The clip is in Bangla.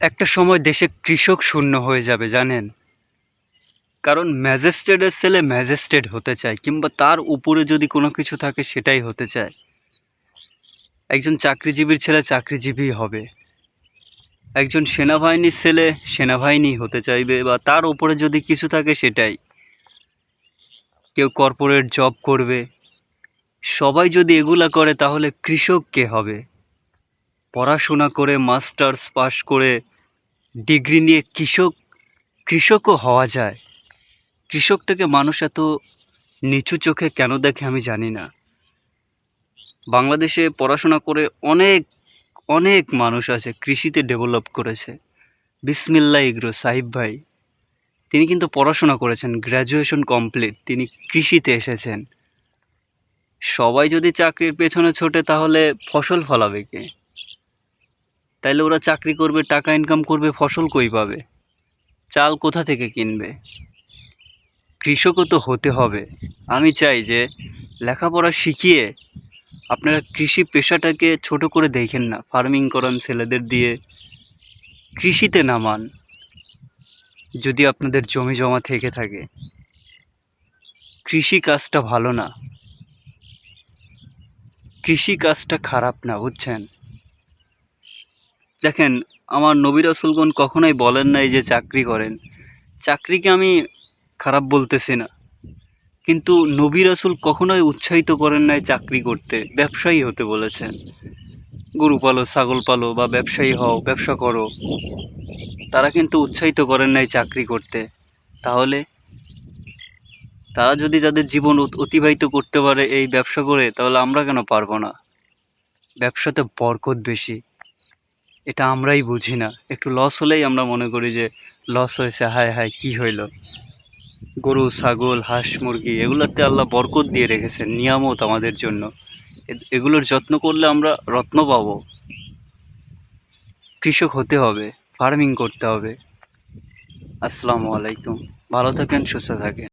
একটা সময় দেশে কৃষক শূন্য হয়ে যাবে জানেন? কারণ ম্যাজিস্ট্রেটের ছেলে ম্যাজিস্ট্রেট হতে চায় কিংবা তার উপরে যদি কোনো কিছু থাকে সেটাই হতে চায়। একজন চাকরিজীবীর ছেলে চাকরিজীবী হবে। একজন সেনাবাহিনীর ছেলে সেনাবাহিনী হতে চাইবে বা তার উপরে যদি কিছু থাকে সেটাই। কেউ কর্পোরেট জব করবে। সবাই যদি এগুলা করে তাহলে কৃষক কে হবে? পড়াশোনা করে মাস্টার্স পাশ করে ডিগ্রি নিয়ে কৃষকও হওয়া যায়। কৃষকটাকে মানুষ এত নিচু চোখে কেন দেখে আমি জানি না। বাংলাদেশে পড়াশোনা করে অনেক অনেক মানুষ আছে কৃষিতে ডেভেলপ করেছে। বিসমিল্লাহ এগ্রো সাহিব ভাই, তিনি কিন্তু পড়াশোনা করেছেন, গ্র্যাজুয়েশন কমপ্লিট, তিনি কৃষিতে এসেছেন। সবাই যদি চাকরির পেছনে ছোটে তাহলে ফসল ফলাবে কে? তাইলে ওরা চাকরি করবে, টাকা ইনকাম করবে, ফসল কই পাবে? চাল কোথা থেকে কিনবে? কৃষকও তো হতে হবে। আমি চাই যে লেখাপড়া শিখিয়ে আপনারা কৃষি পেশাটাকে ছোট করে দেখেন না, ফার্মিং করান ছেলেদের দিয়ে, কৃষিতে নামান যদি আপনাদের জমি জমা থেকে থাকে। কৃষি কাজটা ভালো না, কৃষি কাজটা খারাপ না, বুঝছেন? দেখেন, আমার নবী রাসূলগণ কখনোই বলেন নাই যে চাকরি করেন। চাকরিকে আমি খারাপ বলতেছি না, কিন্তু নবী রাসূল কখনোই উৎসাহিত করেন নাই চাকরি করতে, ব্যবসায়ী হতে বলেছেন। গরু পালো, ছাগল পালো বা ব্যবসায়ী হও, ব্যবসা করো। তারা কিন্তু উৎসাহিত করেন নাই চাকরি করতে। তাহলে তারা যদি তাদের জীবন অতিবাহিত করতে পারে এই ব্যবসা করে, তাহলে আমরা কেন পারবো না? ব্যবসাতে বরকত বেশি, এটা আমরাই বুঝি না। একটু লস হলেই আমরা মনে করি যে লস হয়েছে, হায় হায় কি হইল। গরু ছাগল হাঁস মুরগি এগুলোতে আল্লাহ বরকত দিয়ে রেখেছেন, নিয়ামত আমাদের জন্য। এগুলোর যত্ন করলে আমরা রত্ন পাবো। কৃষক হতে হবে, ফার্মিং করতে হবে। আসসালামু আলাইকুম। ভালো থাকেন, সুস্থ থাকেন।